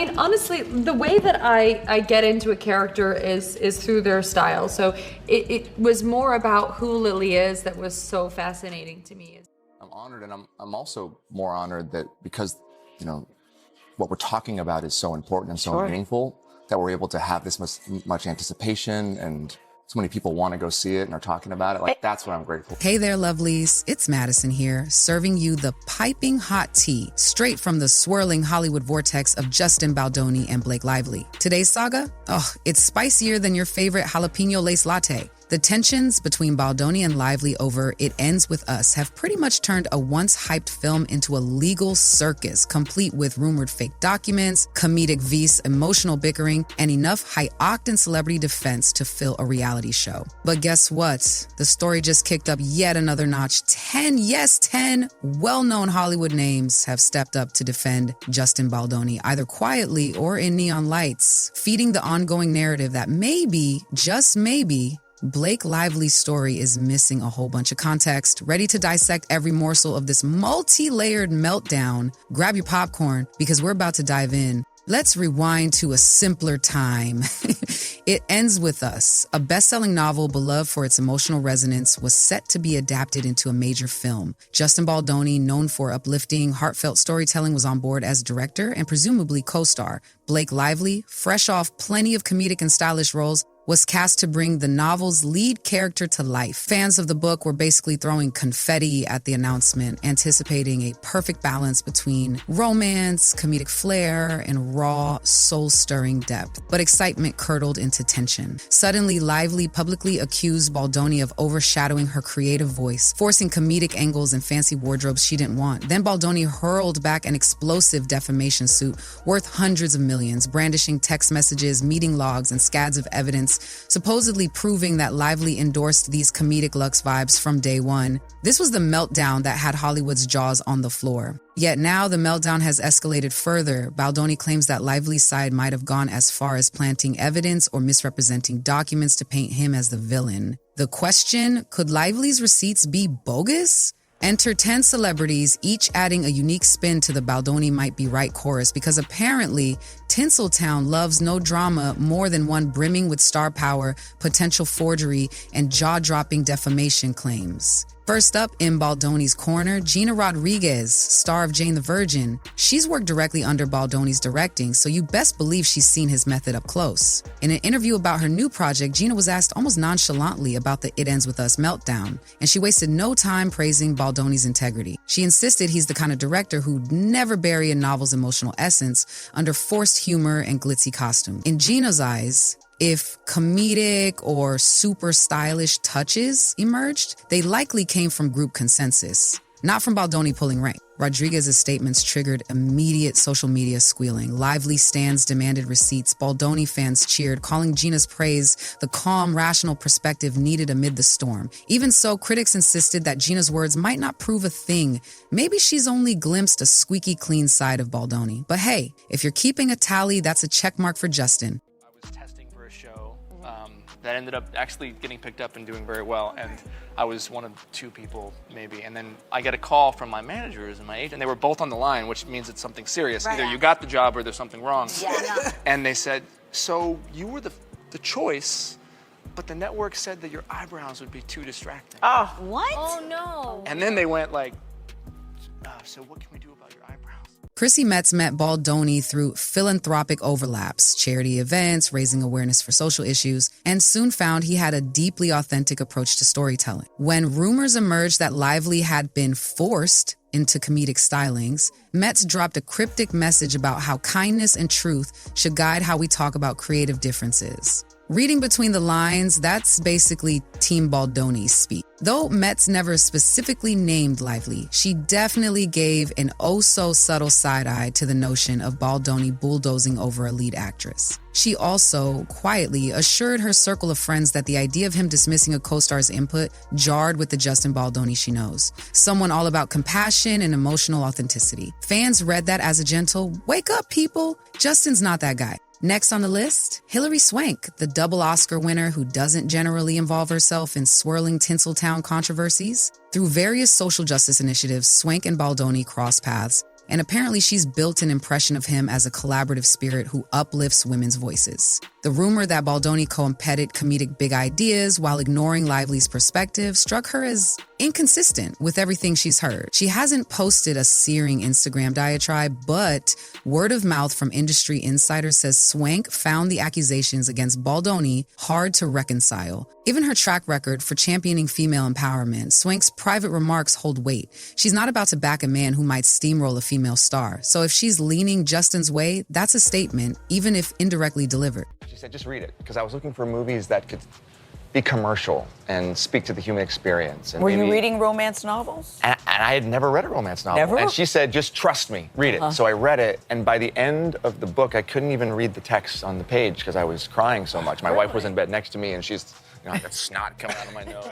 mean, honestly, the way that I get into a character is through their style. So it was more about who Lily is that was so fascinating to me. I'm honored, and I'm also more honored that because, you know, what we're talking about is so important and so meaningful that we're able to have this much anticipation, and so many people want to go see it and are talking about it. Like, that's what I'm grateful for. Hey there, lovelies. It's Madison here, serving you the piping hot tea straight from the swirling Hollywood vortex of Justin Baldoni and Blake Lively. Today's saga? Oh, it's spicier than your favorite jalapeno-laced latte. The tensions between Baldoni and Lively over It Ends With Us have pretty much turned a once-hyped film into a legal circus, complete with rumored fake documents, comedic vis, emotional bickering, and enough high-octane celebrity defense to fill a reality show. But guess what? The story just kicked up yet another notch. 10 well-known Hollywood names have stepped up to defend Justin Baldoni, either quietly or in neon lights, feeding the ongoing narrative that maybe, just maybe, Blake Lively's story is missing a whole bunch of context. Ready to dissect every morsel of this multi-layered meltdown? Grab your popcorn because we're about to dive in. Let's rewind to a simpler time. It Ends With Us, a best-selling novel beloved for its emotional resonance, was set to be adapted into a major film. Justin Baldoni, known for uplifting, heartfelt storytelling, was on board as director and presumably co-star. Blake Lively, fresh off plenty of comedic and stylish roles, was cast to bring the novel's lead character to life. Fans of the book were basically throwing confetti at the announcement, anticipating a perfect balance between romance, comedic flair, and raw, soul-stirring depth. But excitement curdled into tension. Suddenly, Lively publicly accused Baldoni of overshadowing her creative voice, forcing comedic angles and fancy wardrobes she didn't want. Then Baldoni hurled back an explosive defamation suit worth hundreds of millions, brandishing text messages, meeting logs, and scads of evidence, supposedly proving that Lively endorsed these comedic luxe vibes from day one. This was the meltdown that had Hollywood's jaws on the floor. Yet now the meltdown has escalated further. Baldoni claims that Lively's side might have gone as far as planting evidence or misrepresenting documents to paint him as the villain. The question, could Lively's receipts be bogus? Enter 10 celebrities, each adding a unique spin to the Baldoni might be right chorus, because apparently Tinseltown loves no drama more than one brimming with star power, potential forgery, and jaw-dropping defamation claims. First up in Baldoni's corner, Gina Rodriguez, star of Jane the Virgin. She's worked directly under Baldoni's directing, so you best believe she's seen his method up close. In an interview about her new project, Gina was asked almost nonchalantly about the It Ends With Us meltdown, and she wasted no time praising Baldoni's integrity. She insisted he's the kind of director who'd never bury a novel's emotional essence under forced humor and glitzy costume. In Gina's eyes, if comedic or super stylish touches emerged, they likely came from group consensus, not from Baldoni pulling rank. Rodriguez's statements triggered immediate social media squealing. Lively stans demanded receipts. Baldoni fans cheered, calling Gina's praise the calm, rational perspective needed amid the storm. Even so, critics insisted that Gina's words might not prove a thing. Maybe she's only glimpsed a squeaky clean side of Baldoni. But hey, if you're keeping a tally, that's a checkmark for Justin. That ended up actually getting picked up and doing very well, and I was one of two people maybe, and then I get a call from my managers and my agent. They were both on the line, which means it's something serious. Right. Either you got the job or there's something wrong. Yeah. And they said, so you were the choice, but the network said that your eyebrows would be too distracting. Oh, what? Oh no. And then they went like, so what can we do about your eyebrows? Chrissy Metz met Baldoni through philanthropic overlaps, charity events, raising awareness for social issues, and soon found he had a deeply authentic approach to storytelling. When rumors emerged that Lively had been forced into comedic stylings, Metz dropped a cryptic message about how kindness and truth should guide how we talk about creative differences. Reading between the lines, that's basically Team Baldoni speak. Though Metz never specifically named Lively, she definitely gave an oh-so-subtle side-eye to the notion of Baldoni bulldozing over a lead actress. She also, quietly, assured her circle of friends that the idea of him dismissing a co-star's input jarred with the Justin Baldoni she knows. Someone all about compassion and emotional authenticity. Fans read that as a gentle, wake up, people! Justin's not that guy. Next on the list, Hilary Swank, the double Oscar winner who doesn't generally involve herself in swirling Tinseltown controversies. Through various social justice initiatives, Swank and Baldoni cross paths, And apparently she's built an impression of him as a collaborative spirit who uplifts women's voices. The rumor that Baldoni co-opted comedic big ideas while ignoring Lively's perspective struck her as inconsistent with everything she's heard. She hasn't posted a searing Instagram diatribe, but word of mouth from industry insiders says Swank found the accusations against Baldoni hard to reconcile. Given her track record for championing female empowerment, Swank's private remarks hold weight. She's not about to back a man who might steamroll a female star. So if she's leaning Justin's way, that's a statement, even if indirectly delivered. She said, just read it, because I was looking for movies that could be commercial and speak to the human experience. And were you reading romance novels? And I had never read a romance novel. Never? And she said, just trust me, read it. So I read it, and by the end of the book, I couldn't even read the text on the page because I was crying so much. My wife was in bed next to me, and she's, I got snot coming out of my nose.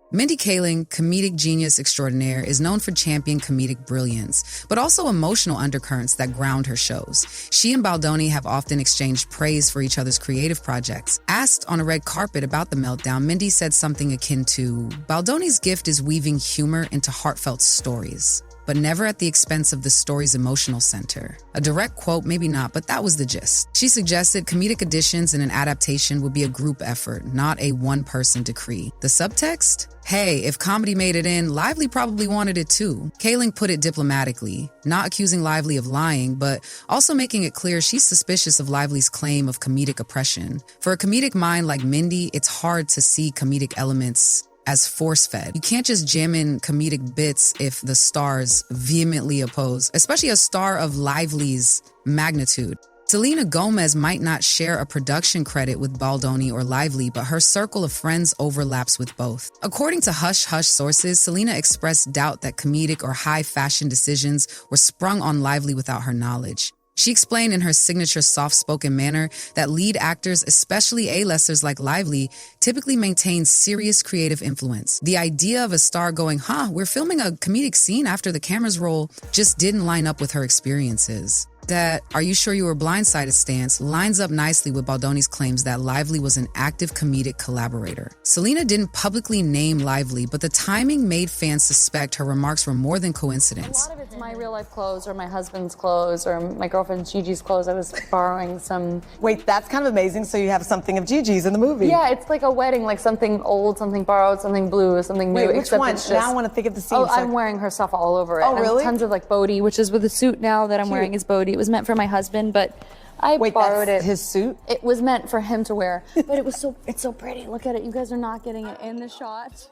Mindy Kaling, comedic genius extraordinaire, is known for championing comedic brilliance, but also emotional undercurrents that ground her shows. She and Baldoni have often exchanged praise for each other's creative projects. Asked on a red carpet about the meltdown, Mindy said something akin to, Baldoni's gift is weaving humor into heartfelt stories, but never at the expense of the story's emotional center. A direct quote, maybe not, but that was the gist. She suggested comedic additions in an adaptation would be a group effort, not a one-person decree. The subtext? Hey, if comedy made it in, Lively probably wanted it too. Kaling put it diplomatically, not accusing Lively of lying, but also making it clear she's suspicious of Lively's claim of comedic oppression. For a comedic mind like Mindy, it's hard to see comedic elements as force-fed. You can't just jam in comedic bits if the stars vehemently oppose, especially a star of Lively's magnitude. Selena Gomez might not share a production credit with Baldoni or Lively, but her circle of friends overlaps with both. According to hush-hush sources, Selena expressed doubt that comedic or high-fashion decisions were sprung on Lively without her knowledge. She explained in her signature soft-spoken manner that lead actors, especially A-listers like Lively, typically maintain serious creative influence. The idea of a star going, we're filming a comedic scene after the cameras roll, just didn't line up with her experiences. That "are you sure you were blindsided" stance lines up nicely with Baldoni's claims that Lively was an active comedic collaborator. Selena didn't publicly name Lively, but the timing made fans suspect her remarks were more than coincidence. A lot of it's my real life clothes or my husband's clothes or my girlfriend Gigi's clothes. I was borrowing some. Wait, that's kind of amazing. So you have something of Gigi's in the movie. Yeah, it's like a wedding, like something old, something borrowed, something blue, something new. Wait, which except one? it's just, Now I want to think of the scene. Oh, I'm wearing her stuff all over it. Oh, really? And tons of like Bodhi, which is with the suit now that I'm wearing is Bodhi. It was meant for my husband, but I borrowed it. His suit? It was meant for him to wear, but it's so pretty. Look at it. You guys are not getting it in the shot.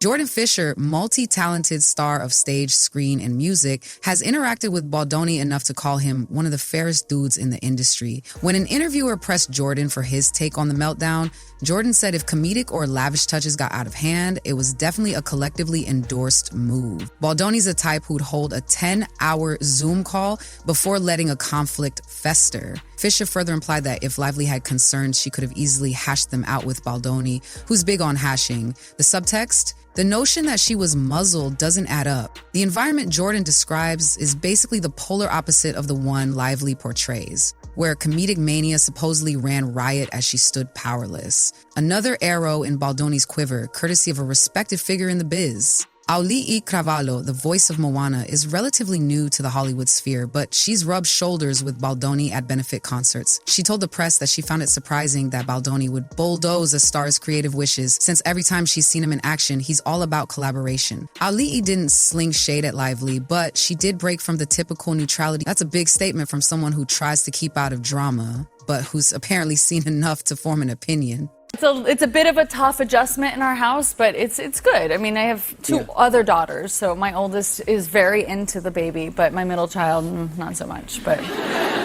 Jordan Fisher, multi-talented star of stage, screen, and music, has interacted with Baldoni enough to call him one of the fairest dudes in the industry. When an interviewer pressed Jordan for his take on the meltdown, Jordan said if comedic or lavish touches got out of hand, it was definitely a collectively endorsed move. Baldoni's a type who'd hold a 10-hour Zoom call before letting a conflict fester. Fisher further implied that if Lively had concerns, she could have easily hashed them out with Baldoni, who's big on hashing. The subtext? The notion that she was muzzled doesn't add up. The environment Jordan describes is basically the polar opposite of the one Lively portrays, where comedic mania supposedly ran riot as she stood powerless. Another arrow in Baldoni's quiver, courtesy of a respected figure in the biz. Auli'i Cravalho, the voice of Moana, is relatively new to the Hollywood sphere, but she's rubbed shoulders with Baldoni at benefit concerts. She told the press that she found it surprising that Baldoni would bulldoze a star's creative wishes, since every time she's seen him in action, he's all about collaboration. Auli'i didn't sling shade at Lively, but she did break from the typical neutrality. That's a big statement from someone who tries to keep out of drama, but who's apparently seen enough to form an opinion. It's a bit of a tough adjustment in our house, but it's good. I mean, I have two other daughters, so my oldest is very into the baby, but my middle child, not so much. But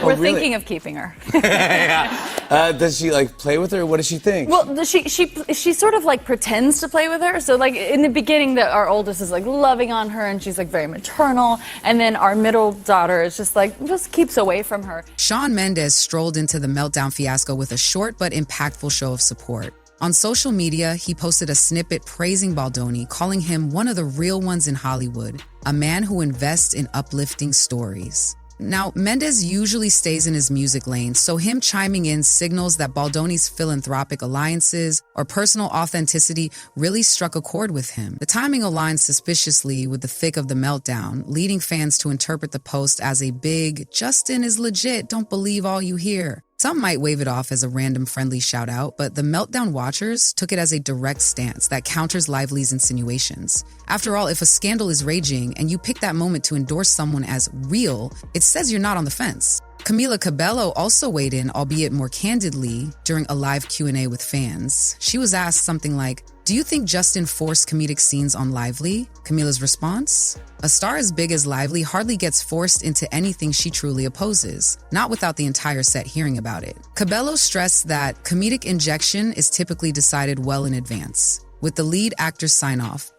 we're thinking of keeping her. Does she like play with her? What does she think? Well, she sort of like pretends to play with her. So like in the beginning, our oldest is like loving on her, and she's like very maternal, and then our middle daughter is just keeps away from her. Shawn Mendes strolled into the meltdown fiasco with a short but impactful show of support. On social media, he posted a snippet praising Baldoni, calling him one of the real ones in Hollywood, a man who invests in uplifting stories. Now, Mendes usually stays in his music lane, so him chiming in signals that Baldoni's philanthropic alliances or personal authenticity really struck a chord with him. The timing aligns suspiciously with the thick of the meltdown, leading fans to interpret the post as a big, Justin is legit, don't believe all you hear. Some might wave it off as a random friendly shout out, but the Meltdown watchers took it as a direct stance that counters Lively's insinuations. After all, if a scandal is raging and you pick that moment to endorse someone as real, it says you're not on the fence. Camila Cabello also weighed in, albeit more candidly, during a live Q&A with fans. She was asked something like, "Do you think Justin forced comedic scenes on Lively?" Camila's response? "A star as big as Lively hardly gets forced into anything she truly opposes, not without the entire set hearing about it." Cabello stressed that comedic injection is typically decided well in advance, with the lead actor's sign-off.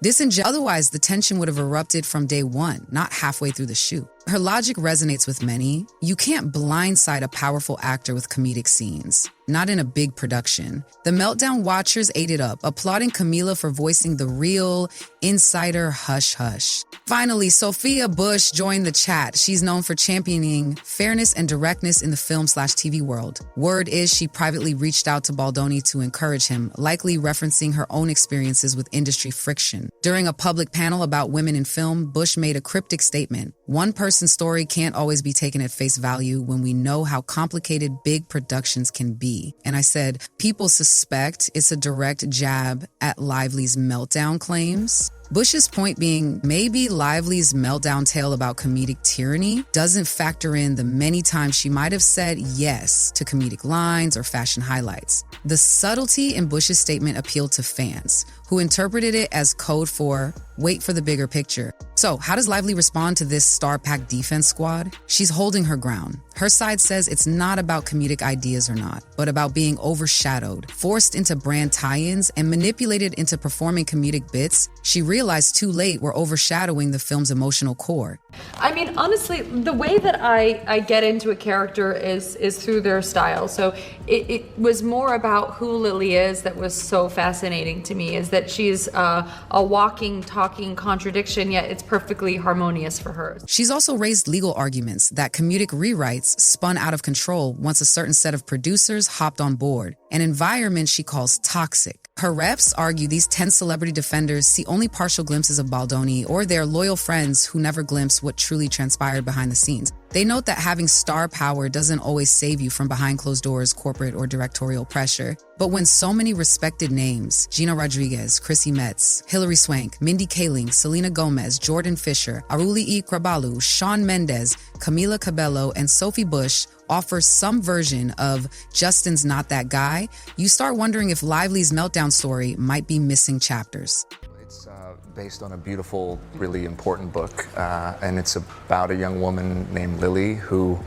Otherwise, the tension would have erupted from day one, not halfway through the shoot. Her logic resonates with many. You can't blindside a powerful actor with comedic scenes, not in a big production. The Meltdown watchers ate it up, applauding Camila for voicing the real insider hush-hush. Finally, Sophia Bush joined the chat. She's known for championing fairness and directness in the film/TV world. Word is she privately reached out to Baldoni to encourage him, likely referencing her own experiences with industry friction. During a public panel about women in film, Bush made a cryptic statement. One person's story can't always be taken at face value when we know how complicated big productions can be. And I said, people suspect it's a direct jab at Lively's Meltdown claims. Bush's point being, maybe Lively's meltdown tale about comedic tyranny doesn't factor in the many times she might have said yes to comedic lines or fashion highlights. The subtlety in Bush's statement appealed to fans, who interpreted it as code for wait for the bigger picture. So how does Lively respond to this star-packed defense squad? She's holding her ground. Her side says it's not about comedic ideas or not, but about being overshadowed, forced into brand tie-ins, and manipulated into performing comedic bits she realized too late were overshadowing the film's emotional core. I mean, honestly, the way that I get into a character is through their style. So it was more about who Lily is that was so fascinating to me, is that she's a walking, talking contradiction, yet it's perfectly harmonious for her. She's also raised legal arguments that comedic rewrites spun out of control once a certain set of producers hopped on board, an environment she calls toxic. Her reps argue these 10 celebrity defenders see only partial glimpses of Baldoni or their loyal friends who never glimpse what truly transpired behind the scenes. They note that having star power doesn't always save you from behind closed doors, corporate or directorial pressure. But when so many respected names, Gina Rodriguez, Chrissy Metz, Hilary Swank, Mindy Kaling, Selena Gomez, Jordan Fisher, Aruli E. Krabalu, Shawn Mendes, Camila Cabello, and Sophie Bush offer some version of Justin's not that guy, you start wondering if Lively's Meltdown story might be missing chapters. It's based on a beautiful, really important book, and it's about a young woman named Lily who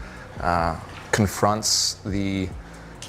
confronts the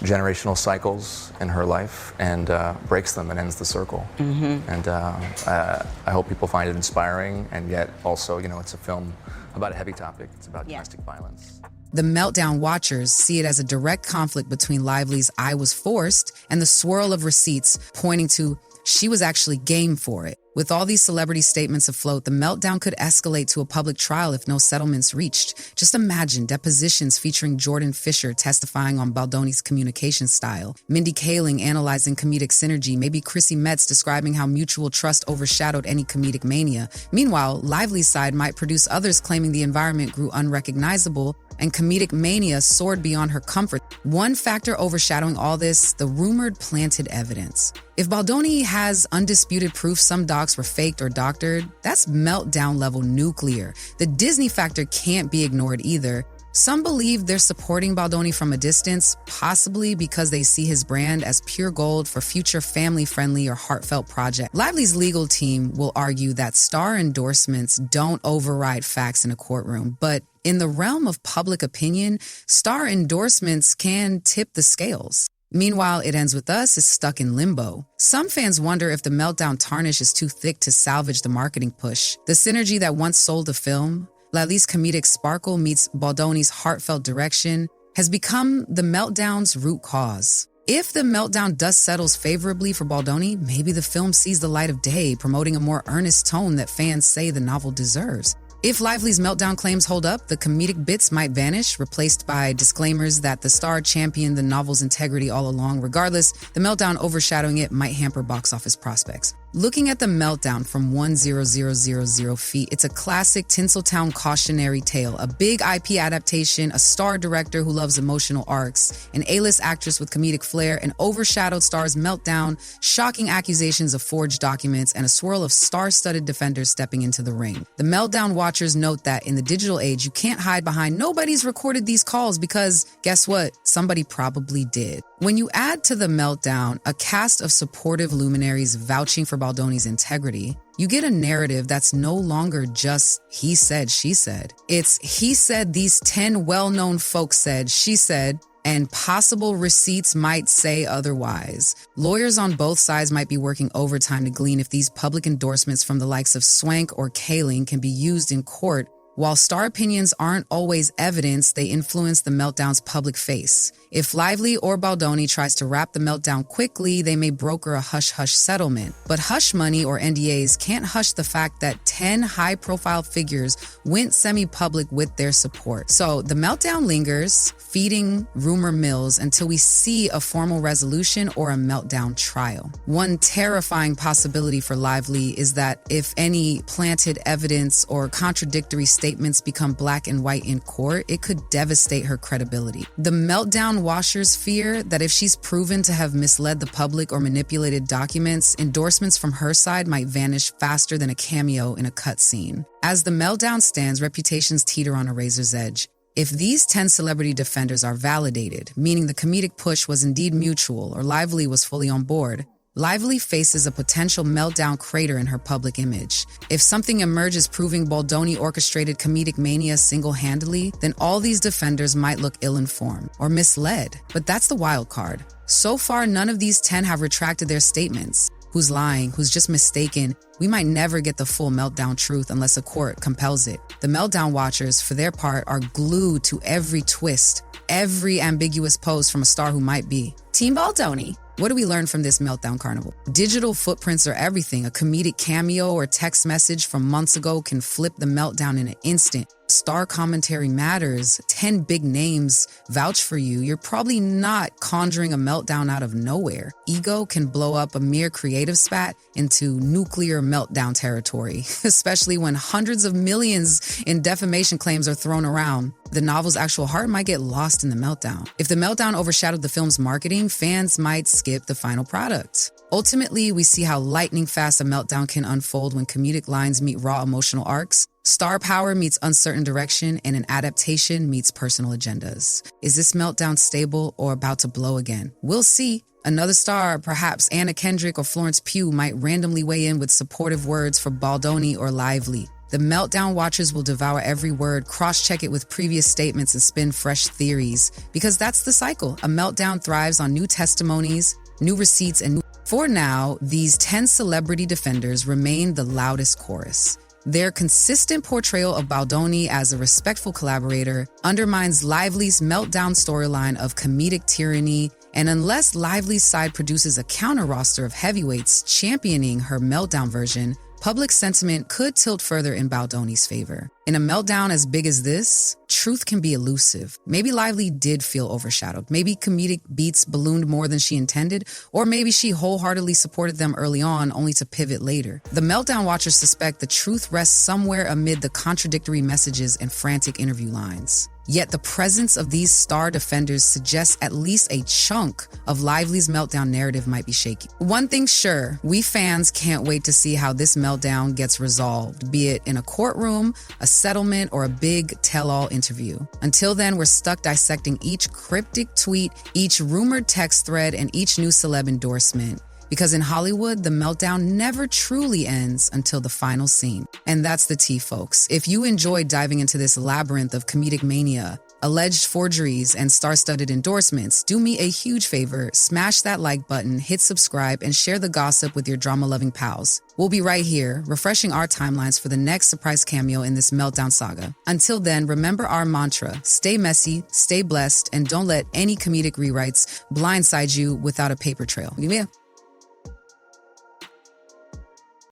generational cycles in her life and breaks them and ends the circle. And I hope people find it inspiring, and yet also, you know, it's a film about a heavy topic. It's about domestic violence. The Meltdown watchers see it as a direct conflict between Lively's I was forced and the swirl of receipts pointing to she was actually game for it. With all these celebrity statements afloat, the Meltdown could escalate to a public trial if no settlements reached. Just imagine depositions featuring Jordan Fisher testifying on Baldoni's communication style, Mindy Kaling analyzing comedic synergy, maybe Chrissy Metz describing how mutual trust overshadowed any comedic mania. Meanwhile, Lively's side might produce others claiming the environment grew unrecognizable and comedic mania soared beyond her comfort. One factor overshadowing all this, the rumored planted evidence. If Baldoni has undisputed proof some docs were faked or doctored, that's Meltdown level nuclear. The Disney factor can't be ignored either. Some believe they're supporting Baldoni from a distance, possibly because they see his brand as pure gold for future family-friendly or heartfelt projects. Lively's legal team will argue that star endorsements don't override facts in a courtroom, but in the realm of public opinion, star endorsements can tip the scales. Meanwhile, It Ends With Us is stuck in limbo. Some fans wonder if the Meltdown tarnish is too thick to salvage the marketing push. The synergy that once sold the film, Lively's comedic sparkle meets Baldoni's heartfelt direction, has become the Meltdown's root cause. If the Meltdown dust settles favorably for Baldoni, maybe the film sees the light of day, promoting a more earnest tone that fans say the novel deserves. If Lively's meltdown claims hold up, the comedic bits might vanish, replaced by disclaimers that the star championed the novel's integrity all along. Regardless, the meltdown overshadowing it might hamper box office prospects. Looking at the meltdown from 10000 feet, it's a classic Tinseltown cautionary tale, a big IP adaptation, a star director who loves emotional arcs, an A-list actress with comedic flair, an overshadowed star's meltdown, shocking accusations of forged documents, and a swirl of star-studded defenders stepping into the ring. The meltdown watchers note that in the digital age, you can't hide behind "nobody's recorded these calls" because, guess what? Somebody probably did. When you add to the meltdown a cast of supportive luminaries vouching for Baldoni's integrity, you get a narrative that's no longer just he said, she said. It's he said these 10 well-known folks said, she said, and possible receipts might say otherwise. Lawyers on both sides might be working overtime to glean if these public endorsements from the likes of Swank or Kaling can be used in court. While star opinions aren't always evidence, they influence the meltdown's public face. If Lively or Baldoni tries to wrap the meltdown quickly, they may broker a hush-hush settlement. But hush money or NDAs can't hush the fact that 10 high-profile figures went semi-public with their support. So the meltdown lingers, feeding rumor mills until we see a formal resolution or a meltdown trial. One terrifying possibility for Lively is that if any planted evidence or contradictory statements become black and white in court, it could devastate her credibility. The meltdown washers fear that if she's proven to have misled the public or manipulated documents, endorsements from her side might vanish faster than a cameo in a cutscene. As the meltdown stands, reputations teeter on a razor's edge. If these 10 celebrity defenders are validated, meaning the comedic push was indeed mutual or Lively was fully on board, Lively faces a potential meltdown crater in her public image. If something emerges proving Baldoni orchestrated comedic mania single-handedly, then all these defenders might look ill-informed or misled. But that's the wild card. So far, none of these 10 have retracted their statements. Who's lying? Who's just mistaken? We might never get the full meltdown truth unless a court compels it. The meltdown watchers, for their part, are glued to every twist, every ambiguous pose from a star who might be. Team Baldoni. What do we learn from this meltdown carnival? Digital footprints are everything. A comedic cameo or text message from months ago can flip the meltdown in an instant. Star commentary matters. 10 big names vouch for you. You're probably not conjuring a meltdown out of nowhere. Ego can blow up a mere creative spat into nuclear meltdown territory, especially when hundreds of millions in defamation claims are thrown around. The novel's actual heart might get lost in the meltdown. If the meltdown overshadowed the film's marketing, fans might skip the final product. Ultimately, we see how lightning fast a meltdown can unfold when comedic lines meet raw emotional arcs, star power meets uncertain direction, and an adaptation meets personal agendas. Is this meltdown stable or about to blow again? We'll see. Another star, perhaps Anna Kendrick or Florence Pugh, might randomly weigh in with supportive words for Baldoni or Lively. The meltdown watchers will devour every word, cross-check it with previous statements, and spin fresh theories. Because that's the cycle. A meltdown thrives on new testimonies, new receipts, and for now, these 10 celebrity defenders remain the loudest chorus. Their consistent portrayal of Baldoni as a respectful collaborator undermines Lively's meltdown storyline of comedic tyranny, and unless Lively's side produces a counter roster of heavyweights championing her meltdown version, public sentiment could tilt further in Baldoni's favor. In a meltdown as big as this, truth can be elusive. Maybe Lively did feel overshadowed. Maybe comedic beats ballooned more than she intended, or maybe she wholeheartedly supported them early on only to pivot later. The meltdown watchers suspect the truth rests somewhere amid the contradictory messages and frantic interview lines. Yet the presence of these star defenders suggests at least a chunk of Lively's meltdown narrative might be shaky. One thing's sure, we fans can't wait to see how this meltdown gets resolved, be it in a courtroom, a settlement, or a big tell-all interview. Until then, we're stuck dissecting each cryptic tweet, each rumored text thread, and each new celeb endorsement. Because in Hollywood, the meltdown never truly ends until the final scene. And that's the tea, folks. If you enjoyed diving into this labyrinth of comedic mania, alleged forgeries, and star-studded endorsements, do me a huge favor, smash that like button, hit subscribe, and share the gossip with your drama-loving pals. We'll be right here, refreshing our timelines for the next surprise cameo in this meltdown saga. Until then, remember our mantra, stay messy, stay blessed, and don't let any comedic rewrites blindside you without a paper trail. Yeah.